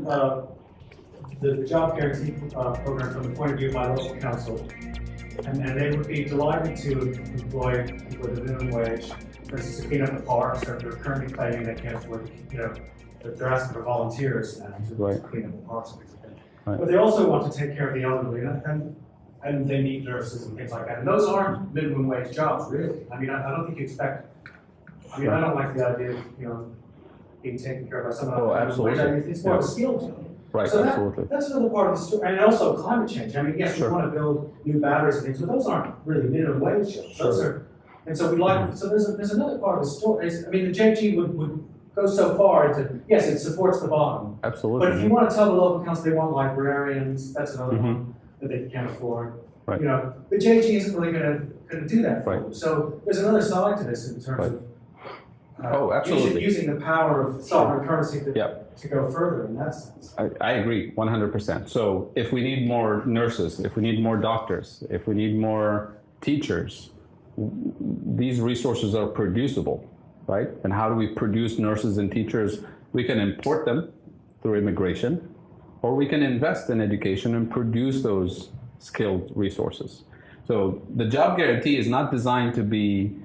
the job guarantee program from the point of view of my local council, and they would be delighted to employ people with a minimum wage, for instance, to clean up the parks, or they're currently claiming they can't afford, they're asking for volunteers now to clean up the parks. Right. But they also want to take care of the elderly, and they need nurses and things like that. And those aren't minimum wage jobs, really. I mean, I don't think you expect. I mean, I don't like the idea of being taken care of by someone. Oh, absolutely. It's more of a skill job. Right, so absolutely. That's another part of the story. And also climate change. I mean, yes, we want to build new batteries and things, but those aren't really minimum wage jobs. Those are, and so we like. So there's another part of the story. I mean, the JG would go so far into, yes, it supports the bottom. Absolutely. But if you want to tell the local council they want librarians, that's another one that they can't afford. Right. The JG isn't really going to do that for them. So there's another side to this in terms of absolutely. using the power of sovereign currency to go further in that sense. I agree 100%. So if we need more nurses, if we need more doctors, if we need more teachers, these resources are producible, right? And how do we produce nurses and teachers? We can import them through immigration, or we can invest in education and produce those skilled resources. So the job guarantee is not designed to be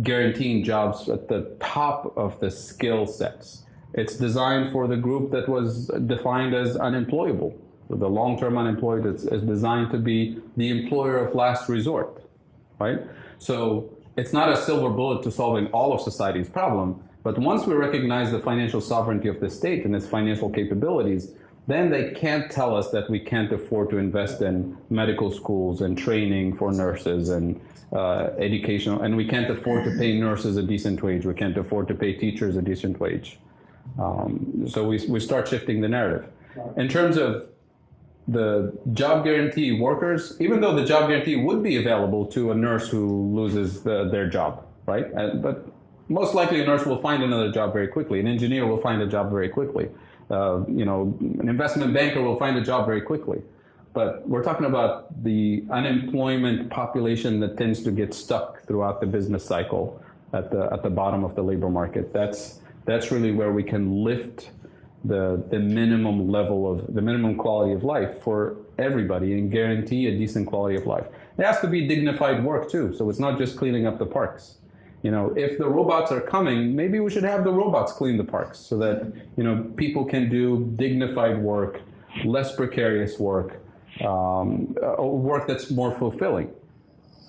guaranteeing jobs at the top of the skill sets. It's designed for the group that was defined as unemployable. So the long-term unemployed is designed to be the employer of last resort, right? So it's not a silver bullet to solving all of society's problem, but once we recognize the financial sovereignty of the state and its financial capabilities, then they can't tell us that we can't afford to invest in medical schools and training for nurses and educational, and we can't afford to pay nurses a decent wage. We can't afford to pay teachers a decent wage. So we start shifting the narrative. In terms of the job guarantee workers, even though the job guarantee would be available to a nurse who loses their job, right? But most likely a nurse will find another job very quickly. An engineer will find a job very quickly. An investment banker will find a job very quickly. But we're talking about the unemployment population that tends to get stuck throughout the business cycle at the bottom of the labor market. That's really where we can lift the minimum level of the minimum quality of life for everybody and guarantee a decent quality of life. It has to be dignified work too. So it's not just cleaning up the parks. If the robots are coming, maybe we should have the robots clean the parks so that, people can do dignified work, less precarious work, work that's more fulfilling,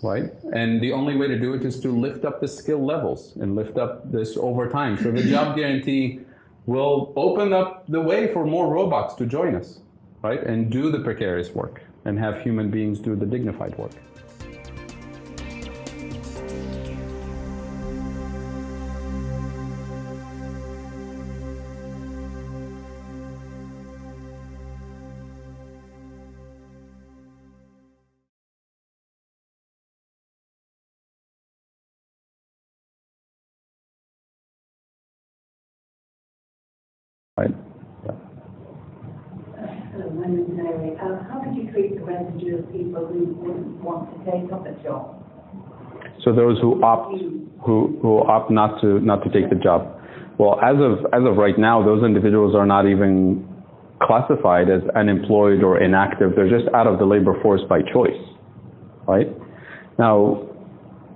right? And the only way to do it is to lift up the skill levels and lift up this over time. So the job guarantee will open up the way for more robots to join us, right? And do the precarious work and have human beings do the dignified work. Right. Hello, my name is Mary. How would you treat the residue of people who wouldn't want to take up a job? So those who opt not to take the job. Well, as of right now, those individuals are not even classified as unemployed or inactive. They're just out of the labor force by choice, right? Now,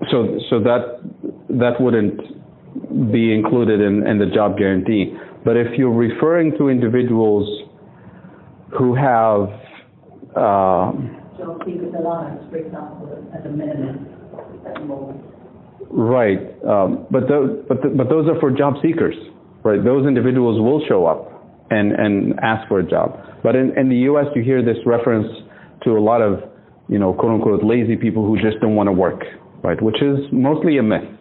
so that wouldn't be included in the job guarantee. But if you're referring to individuals who have job seekers allowance, for example, at a minimum, right? But those are for job seekers, right? Those individuals will show up and ask for a job. But in the U.S., you hear this reference to a lot of quote unquote lazy people who just don't want to work, right? Which is mostly a myth.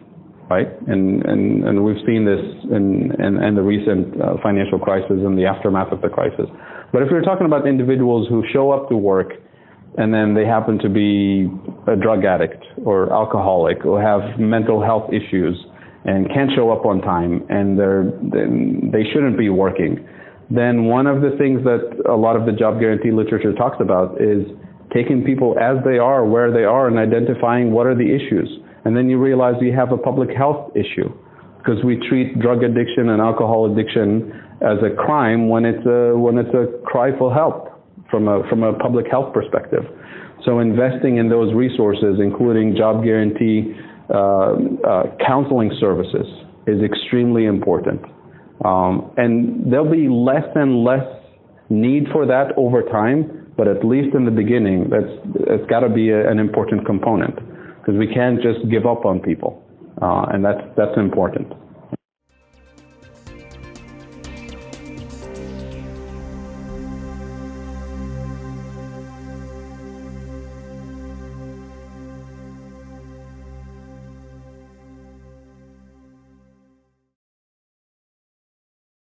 Right, and we've seen this in the recent financial crisis and the aftermath of the crisis. But if you're talking about individuals who show up to work and then they happen to be a drug addict or alcoholic or have mental health issues and can't show up on time and they shouldn't be working, then one of the things that a lot of the job guarantee literature talks about is taking people as they are, where they are, and identifying what are the issues. And then you realize you have a public health issue because we treat drug addiction and alcohol addiction as a crime when it's a cry for help from a public health perspective. So investing in those resources, including job guarantee, counseling services, is extremely important. And there'll be less and less need for that over time, but at least in the beginning, it's got to be an important component, because we can't just give up on people, and that's important.